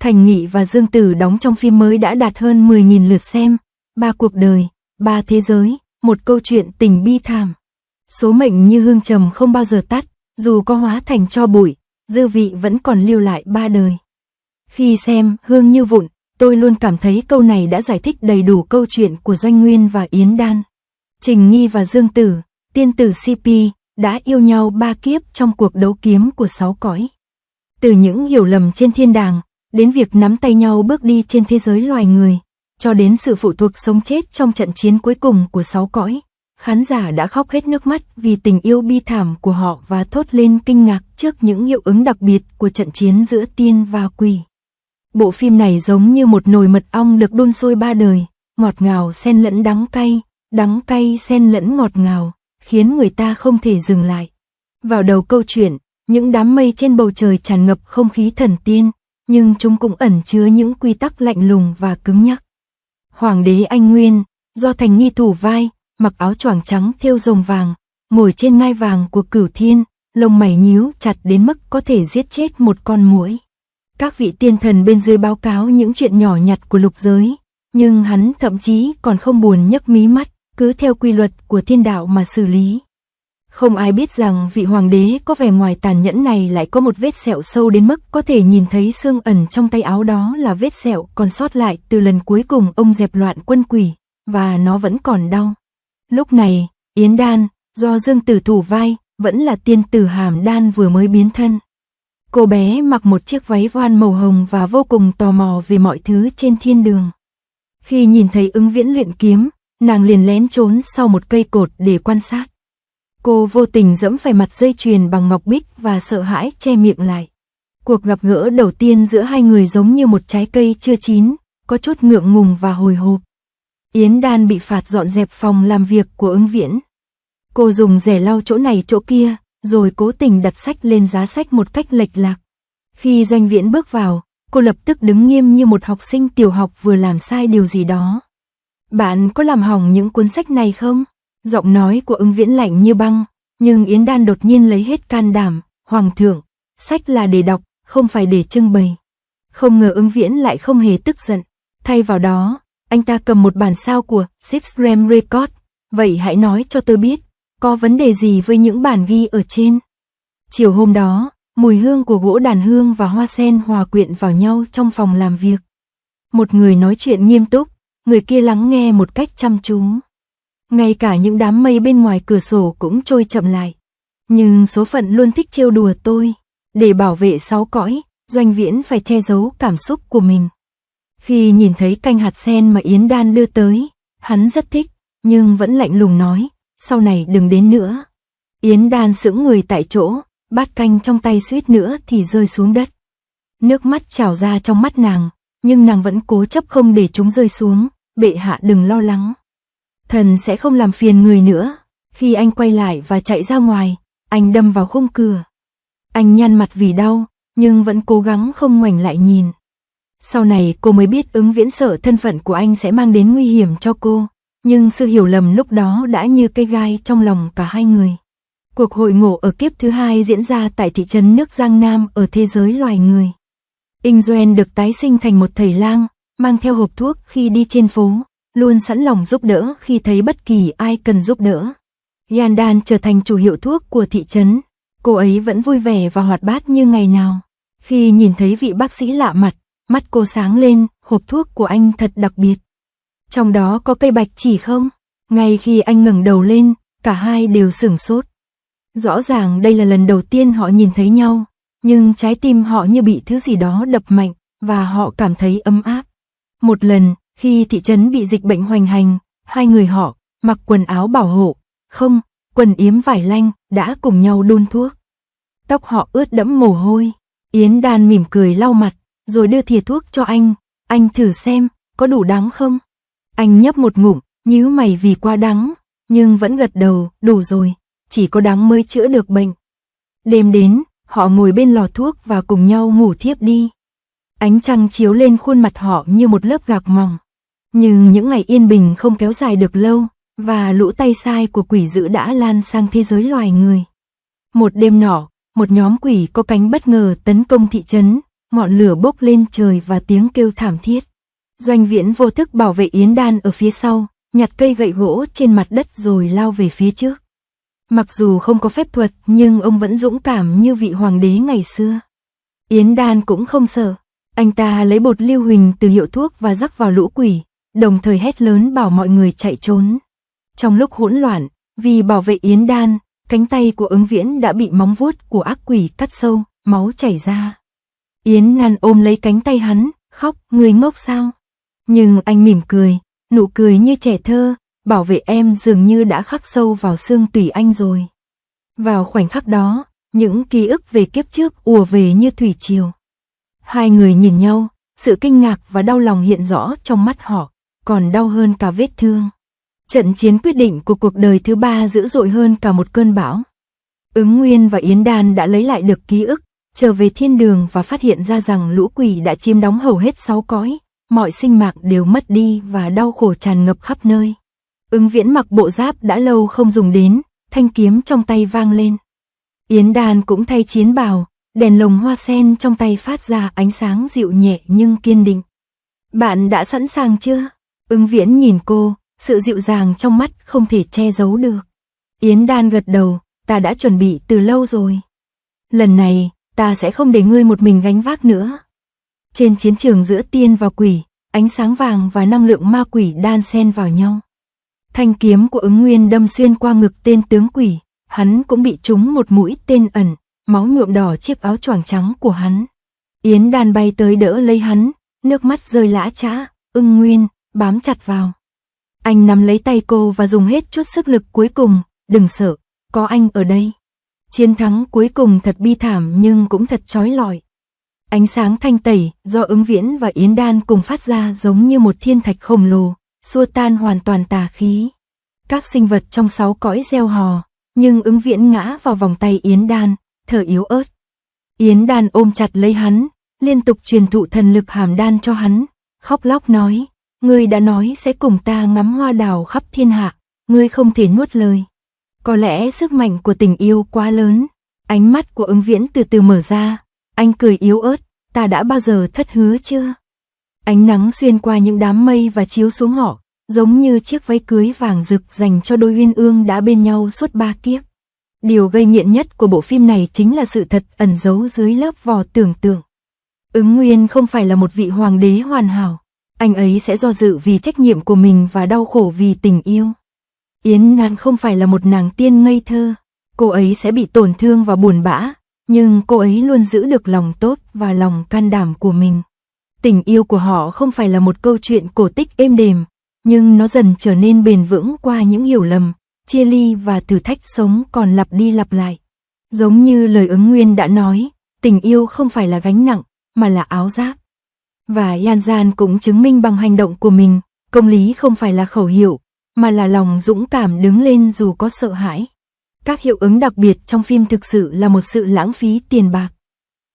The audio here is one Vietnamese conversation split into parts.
Thành Nghị và Dương Tử đóng trong phim mới đã đạt hơn 10.000 lượt xem. 3 cuộc đời, 3 thế giới, một câu chuyện tình bi thảm. Số mệnh như hương trầm không bao giờ tắt, dù có hóa thành tro bụi, dư vị vẫn còn lưu lại 3 đời. Khi xem Hương như vụn, tôi luôn cảm thấy câu này đã giải thích đầy đủ câu chuyện của Doanh Nguyên và Yến Đan. Trình Nghi và Dương Tử, tiên tử CP, đã yêu nhau 3 kiếp trong cuộc đấu kiếm của 6 cõi. Từ những hiểu lầm trên thiên đàng, đến việc nắm tay nhau bước đi trên thế giới loài người, cho đến sự phụ thuộc sống chết trong trận chiến cuối cùng của 6 cõi. Khán giả đã khóc hết nước mắt vì tình yêu bi thảm của họ và thốt lên kinh ngạc trước những hiệu ứng đặc biệt của trận chiến giữa tiên và quỷ. Bộ phim này giống như một nồi mật ong được đun sôi 3 đời, ngọt ngào xen lẫn đắng cay xen lẫn ngọt ngào, khiến người ta không thể dừng lại. Vào đầu câu chuyện, những đám mây trên bầu trời tràn ngập không khí thần tiên, nhưng chúng cũng ẩn chứa những quy tắc lạnh lùng và cứng nhắc. Hoàng đế Anh Nguyên, do Thành Nghi thủ vai, mặc áo choàng trắng thêu rồng vàng, ngồi trên ngai vàng của Cửu Thiên, lông mày nhíu chặt đến mức có thể giết chết một con muỗi. Các vị tiên thần bên dưới báo cáo những chuyện nhỏ nhặt của lục giới, nhưng hắn thậm chí còn không buồn nhấc mí mắt, cứ theo quy luật của thiên đạo mà xử lý. Không ai biết rằng vị hoàng đế có vẻ ngoài tàn nhẫn này lại có một vết sẹo sâu đến mức có thể nhìn thấy xương ẩn trong tay áo, đó là vết sẹo còn sót lại từ lần cuối cùng ông dẹp loạn quân quỷ, và nó vẫn còn đau. Lúc này, Yến Đan, do Dương Tử thủ vai, vẫn là tiên tử Hàm Đan vừa mới biến thân. Cô bé mặc một chiếc váy voan màu hồng và vô cùng tò mò về mọi thứ trên thiên đường. Khi nhìn thấy Ứng Viễn luyện kiếm, nàng liền lén trốn sau một cây cột để quan sát. Cô vô tình giẫm phải mặt dây chuyền bằng ngọc bích và sợ hãi che miệng lại. Cuộc gặp gỡ đầu tiên giữa hai người giống như một trái cây chưa chín, có chút ngượng ngùng và hồi hộp. Yến Đan bị phạt dọn dẹp phòng làm việc của Ứng Viễn. Cô dùng rẻ lau chỗ này chỗ kia, rồi cố tình đặt sách lên giá sách một cách lệch lạc. Khi Doanh Viễn bước vào, cô lập tức đứng nghiêm như một học sinh tiểu học vừa làm sai điều gì đó. Bạn có làm hỏng những cuốn sách này không? Giọng nói của Ứng Viễn lạnh như băng, nhưng Yến Đan đột nhiên lấy hết can đảm. Hoàng thượng, sách là để đọc, không phải để trưng bày. Không ngờ Ứng Viễn lại không hề tức giận. Thay vào đó, anh ta cầm một bản sao của Six Ram Record. Vậy hãy nói cho tôi biết, có vấn đề gì với những bản ghi ở trên? Chiều hôm đó, mùi hương của gỗ đàn hương và hoa sen hòa quyện vào nhau trong phòng làm việc. Một người nói chuyện nghiêm túc, người kia lắng nghe một cách chăm chú. Ngay cả những đám mây bên ngoài cửa sổ cũng trôi chậm lại. Nhưng số phận luôn thích trêu đùa tôi. Để bảo vệ 6 cõi, Doanh Viễn phải che giấu cảm xúc của mình. Khi nhìn thấy canh hạt sen mà Yến Đan đưa tới, hắn rất thích, nhưng vẫn lạnh lùng nói, sau này đừng đến nữa. Yến Đan sững người tại chỗ, bát canh trong tay suýt nữa thì rơi xuống đất. Nước mắt trào ra trong mắt nàng, nhưng nàng vẫn cố chấp không để chúng rơi xuống. Bệ hạ đừng lo lắng, thần sẽ không làm phiền người nữa. Khi anh quay lại và chạy ra ngoài, anh đâm vào khung cửa. Anh nhăn mặt vì đau, nhưng vẫn cố gắng không ngoảnh lại nhìn. Sau này cô mới biết Ứng Viễn sợ thân phận của anh sẽ mang đến nguy hiểm cho cô, nhưng sự hiểu lầm lúc đó đã như cây gai trong lòng cả hai người. Cuộc hội ngộ ở kiếp thứ hai diễn ra tại thị trấn nước Giang Nam ở thế giới loài người. Inh Doan được tái sinh thành một thầy lang, mang theo hộp thuốc khi đi trên phố, luôn sẵn lòng giúp đỡ khi thấy bất kỳ ai cần giúp đỡ. Yan Đan trở thành chủ hiệu thuốc của thị trấn, cô ấy vẫn vui vẻ và hoạt bát như ngày nào. Khi nhìn thấy vị bác sĩ lạ mặt, mắt cô sáng lên, hộp thuốc của anh thật đặc biệt. Trong đó có cây bạch chỉ không? Ngay khi anh ngẩng đầu lên, cả hai đều sửng sốt. Rõ ràng đây là lần đầu tiên họ nhìn thấy nhau, nhưng trái tim họ như bị thứ gì đó đập mạnh, và họ cảm thấy ấm áp. Một lần, khi thị trấn bị dịch bệnh hoành hành, hai người họ, mặc quần áo bảo hộ, không, quần yếm vải lanh, đã cùng nhau đun thuốc. Tóc họ ướt đẫm mồ hôi. Yến Đan mỉm cười lau mặt, rồi đưa thìa thuốc cho anh thử xem, có đủ đắng không? Anh nhấp một ngụm, nhíu mày vì quá đắng, nhưng vẫn gật đầu, đủ rồi, chỉ có đắng mới chữa được bệnh. Đêm đến, họ ngồi bên lò thuốc và cùng nhau ngủ thiếp đi. Ánh trăng chiếu lên khuôn mặt họ như một lớp gạc mỏng. Nhưng những ngày yên bình không kéo dài được lâu, và lũ tay sai của quỷ dữ đã lan sang thế giới loài người. Một đêm nọ, một nhóm quỷ có cánh bất ngờ tấn công thị trấn, ngọn lửa bốc lên trời và tiếng kêu thảm thiết. Doanh Viễn vô thức bảo vệ Yến Đan ở phía sau, nhặt cây gậy gỗ trên mặt đất rồi lao về phía trước. Mặc dù không có phép thuật nhưng ông vẫn dũng cảm như vị hoàng đế ngày xưa. Yến Đan cũng không sợ, anh ta lấy bột lưu huỳnh từ hiệu thuốc và rắc vào lũ quỷ, đồng thời hét lớn bảo mọi người chạy trốn. Trong lúc hỗn loạn, vì bảo vệ Yến Đan, cánh tay của Ứng Viễn đã bị móng vuốt của ác quỷ cắt sâu, máu chảy ra. Yến Đan ôm lấy cánh tay hắn, khóc, người ngốc sao? Nhưng anh mỉm cười, nụ cười như trẻ thơ, bảo vệ em dường như đã khắc sâu vào xương tủy anh rồi. Vào khoảnh khắc đó, những ký ức về kiếp trước ùa về như thủy triều. Hai người nhìn nhau, sự kinh ngạc và đau lòng hiện rõ trong mắt họ, còn đau hơn cả vết thương. Trận chiến quyết định của cuộc đời thứ ba dữ dội hơn cả một cơn bão. Ứng Nguyên và Yến Đan đã lấy lại được ký ức, trở về thiên đường và phát hiện ra rằng lũ quỷ đã chiếm đóng hầu hết 6 cõi, mọi sinh mạng đều mất đi và đau khổ tràn ngập khắp nơi. Ứng Viễn mặc bộ giáp đã lâu không dùng đến, thanh kiếm trong tay vang lên. Yến Đan cũng thay chiến bào, đèn lồng hoa sen trong tay phát ra ánh sáng dịu nhẹ nhưng kiên định. Bạn đã sẵn sàng chưa? Ứng Viễn nhìn cô, sự dịu dàng trong mắt không thể che giấu được. Yến Đan gật đầu, ta đã chuẩn bị từ lâu rồi. Lần này, ta sẽ không để ngươi một mình gánh vác nữa. Trên chiến trường giữa tiên và quỷ, ánh sáng vàng và năng lượng ma quỷ đan xen vào nhau. Thanh kiếm của Ứng Nguyên đâm xuyên qua ngực tên tướng quỷ, hắn cũng bị trúng một mũi tên ẩn, máu nhuộm đỏ chiếc áo choàng trắng của hắn. Yến Đan bay tới đỡ lấy hắn, nước mắt rơi lã chã, Ưng Nguyên, bám chặt vào. Anh nắm lấy tay cô và dùng hết chút sức lực cuối cùng, đừng sợ, có anh ở đây. Chiến thắng cuối cùng thật bi thảm nhưng cũng thật chói lọi. Ánh sáng thanh tẩy do Ứng Viễn và Yến Đan cùng phát ra giống như một thiên thạch khổng lồ, xua tan hoàn toàn tà khí. Các sinh vật trong 6 cõi reo hò, nhưng Ứng Viễn ngã vào vòng tay Yến Đan, thở yếu ớt. Yến Đan ôm chặt lấy hắn, liên tục truyền thụ thần lực hàm đan cho hắn, khóc lóc nói, ngươi đã nói sẽ cùng ta ngắm hoa đào khắp thiên hạ, ngươi không thể nuốt lời. Có lẽ sức mạnh của tình yêu quá lớn. Ánh mắt của Ứng Viễn từ từ mở ra, anh cười yếu ớt, ta đã bao giờ thất hứa chưa? Ánh nắng xuyên qua những đám mây và chiếu xuống họ, giống như chiếc váy cưới vàng rực dành cho đôi uyên ương đã bên nhau suốt 3 kiếp. Điều gây nghiện nhất của bộ phim này chính là sự thật ẩn giấu dưới lớp vỏ tưởng tượng. Ứng Nguyên không phải là một vị hoàng đế hoàn hảo, anh ấy sẽ do dự vì trách nhiệm của mình và đau khổ vì tình yêu. Yến Đan không phải là một nàng tiên ngây thơ, cô ấy sẽ bị tổn thương và buồn bã, nhưng cô ấy luôn giữ được lòng tốt và lòng can đảm của mình. Tình yêu của họ không phải là một câu chuyện cổ tích êm đềm, nhưng nó dần trở nên bền vững qua những hiểu lầm, chia ly và thử thách sống còn lặp đi lặp lại. Giống như lời Ứng Nguyên đã nói, tình yêu không phải là gánh nặng, mà là áo giáp. Và Yan Gian cũng chứng minh bằng hành động của mình, công lý không phải là khẩu hiệu, mà là lòng dũng cảm đứng lên dù có sợ hãi. Các hiệu ứng đặc biệt trong phim thực sự là một sự lãng phí tiền bạc.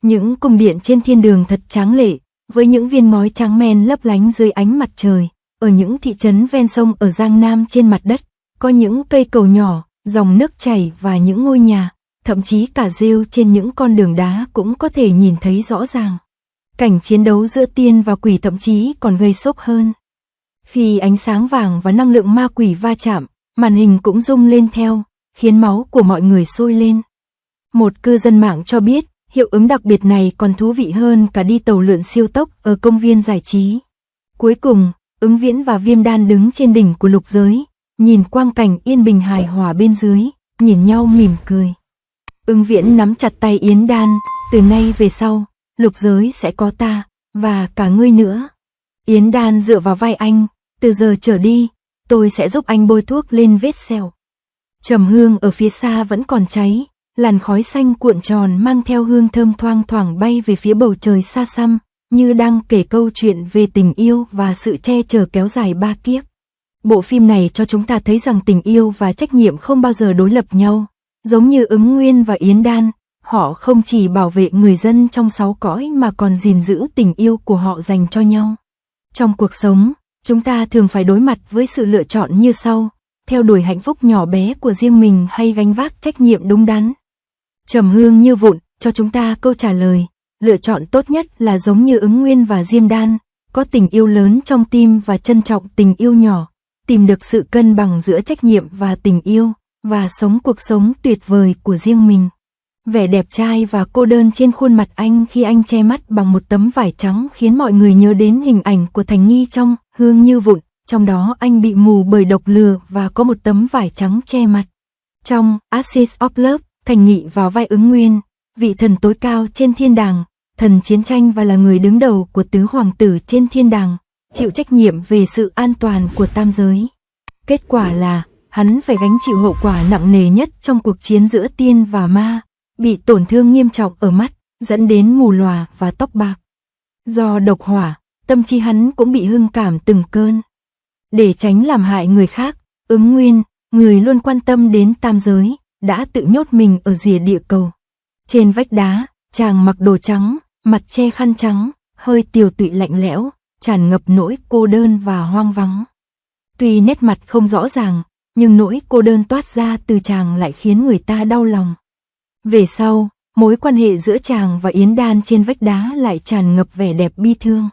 Những cung điện trên thiên đường thật tráng lệ, với những viên ngói trắng men lấp lánh dưới ánh mặt trời. Ở những thị trấn ven sông ở Giang Nam trên mặt đất, có những cây cầu nhỏ, dòng nước chảy và những ngôi nhà, thậm chí cả rêu trên những con đường đá cũng có thể nhìn thấy rõ ràng. Cảnh chiến đấu giữa tiên và quỷ thậm chí còn gây sốc hơn. Khi ánh sáng vàng và năng lượng ma quỷ va chạm, màn hình cũng rung lên theo, khiến máu của mọi người sôi lên. Một cư dân mạng cho biết, hiệu ứng đặc biệt này còn thú vị hơn cả đi tàu lượn siêu tốc ở công viên giải trí. Cuối cùng, Ứng Viễn và Viêm Đan đứng trên đỉnh của lục giới, nhìn quang cảnh yên bình hài hòa bên dưới, nhìn nhau mỉm cười. Ứng Viễn nắm chặt tay Yến Đan, từ nay về sau, lục giới sẽ có ta, và cả ngươi nữa. Yến Đan dựa vào vai anh, từ giờ trở đi, tôi sẽ giúp anh bôi thuốc lên vết sẹo. Trầm hương ở phía xa vẫn còn cháy, làn khói xanh cuộn tròn mang theo hương thơm thoang thoảng bay về phía bầu trời xa xăm, như đang kể câu chuyện về tình yêu và sự che chở kéo dài 3 kiếp. Bộ phim này cho chúng ta thấy rằng tình yêu và trách nhiệm không bao giờ đối lập nhau. Giống như Ứng Nguyên và Yến Đan, họ không chỉ bảo vệ người dân trong 6 cõi mà còn gìn giữ tình yêu của họ dành cho nhau. Trong cuộc sống, chúng ta thường phải đối mặt với sự lựa chọn như sau, theo đuổi hạnh phúc nhỏ bé của riêng mình hay gánh vác trách nhiệm đúng đắn. Trầm hương như vụn cho chúng ta câu trả lời, lựa chọn tốt nhất là giống như Ứng Nguyên và Diêm Đan, có tình yêu lớn trong tim và trân trọng tình yêu nhỏ, tìm được sự cân bằng giữa trách nhiệm và tình yêu, và sống cuộc sống tuyệt vời của riêng mình. Vẻ đẹp trai và cô đơn trên khuôn mặt anh khi anh che mắt bằng một tấm vải trắng khiến mọi người nhớ đến hình ảnh của Thành Nghi trong Hương Như Vụn, trong đó anh bị mù bởi độc lừa và có một tấm vải trắng che mặt. Trong Axis of Love, Thành Nghị vào vai Ứng Nguyên, vị thần tối cao trên thiên đàng, thần chiến tranh và là người đứng đầu của tứ hoàng tử trên thiên đàng, chịu trách nhiệm về sự an toàn của tam giới. Kết quả là, hắn phải gánh chịu hậu quả nặng nề nhất trong cuộc chiến giữa tiên và ma, bị tổn thương nghiêm trọng ở mắt, dẫn đến mù lòa và tóc bạc. Do độc hỏa, tâm trí hắn cũng bị hưng cảm từng cơn. Để tránh làm hại người khác, Ứng Nguyên, người luôn quan tâm đến tam giới, đã tự nhốt mình ở rìa địa cầu. Trên vách đá, chàng mặc đồ trắng, mặt che khăn trắng, hơi tiều tụy lạnh lẽo, tràn ngập nỗi cô đơn và hoang vắng. Tuy nét mặt không rõ ràng, nhưng nỗi cô đơn toát ra từ chàng lại khiến người ta đau lòng. Về sau, mối quan hệ giữa chàng và Yến Đan trên vách đá lại tràn ngập vẻ đẹp bi thương.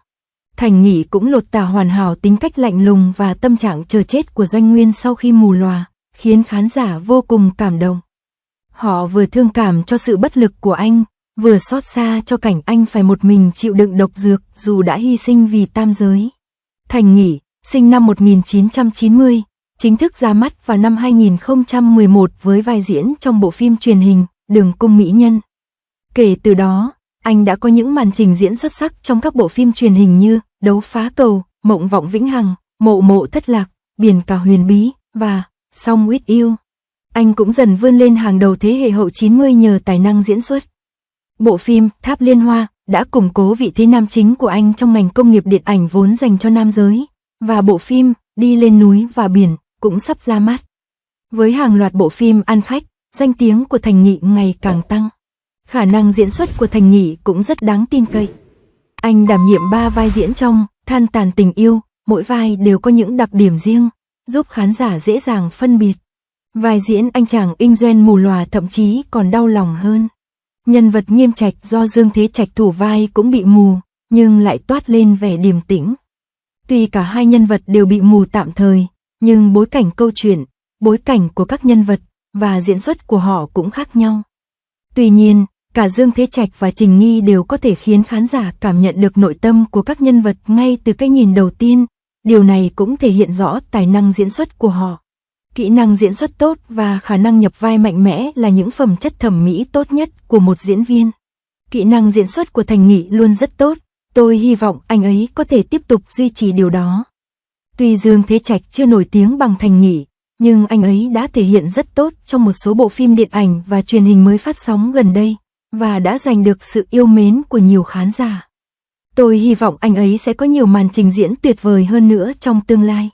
Thành Nghị cũng lột tả hoàn hảo tính cách lạnh lùng và tâm trạng chờ chết của Doanh Nguyên sau khi mù lòa, khiến khán giả vô cùng cảm động. Họ vừa thương cảm cho sự bất lực của anh, vừa xót xa cho cảnh anh phải một mình chịu đựng độc dược dù đã hy sinh vì tam giới. Thành Nghị, sinh năm 1990, chính thức ra mắt vào năm 2011 với vai diễn trong bộ phim truyền hình Đường Cung Mỹ Nhân. Kể từ đó, anh đã có những màn trình diễn xuất sắc trong các bộ phim truyền hình như Đấu Phá Cầu, Mộng Vọng Vĩnh Hằng, Mộ Mộ Thất Lạc, Biển Cả Huyền Bí và Song With You. Anh cũng dần vươn lên hàng đầu thế hệ hậu 90 nhờ tài năng diễn xuất. Bộ phim Tháp Liên Hoa đã củng cố vị thế nam chính của anh trong ngành công nghiệp điện ảnh vốn dành cho nam giới, và bộ phim Đi Lên Núi và Biển cũng sắp ra mắt. Với hàng loạt bộ phim ăn khách, danh tiếng của Thành Nghị ngày càng tăng. Khả năng diễn xuất của Thành Nghị cũng rất đáng tin cậy. Anh đảm nhiệm 3 vai diễn trong Than Tàn Tình Yêu, mỗi vai đều có những đặc điểm riêng, giúp khán giả dễ dàng phân biệt. Vai diễn anh chàng Inh Doen mù lòa thậm chí còn đau lòng hơn. Nhân vật Nghiêm Trạch do Dương Thế Trạch thủ vai cũng bị mù, nhưng lại toát lên vẻ điềm tĩnh. Tuy cả hai nhân vật đều bị mù tạm thời, nhưng bối cảnh câu chuyện, bối cảnh của các nhân vật và diễn xuất của họ cũng khác nhau. Tuy nhiên, cả Dương Thế Trạch và Trình Nghi đều có thể khiến khán giả cảm nhận được nội tâm của các nhân vật ngay từ cái nhìn đầu tiên. Điều này cũng thể hiện rõ tài năng diễn xuất của họ. Kỹ năng diễn xuất tốt và khả năng nhập vai mạnh mẽ là những phẩm chất thẩm mỹ tốt nhất của một diễn viên. Kỹ năng diễn xuất của Thành Nghị luôn rất tốt, tôi hy vọng anh ấy có thể tiếp tục duy trì điều đó. Tuy Dương Thế Trạch chưa nổi tiếng bằng Thành Nghị, nhưng anh ấy đã thể hiện rất tốt trong một số bộ phim điện ảnh và truyền hình mới phát sóng gần đây, và đã giành được sự yêu mến của nhiều khán giả. Tôi hy vọng anh ấy sẽ có nhiều màn trình diễn tuyệt vời hơn nữa trong tương lai.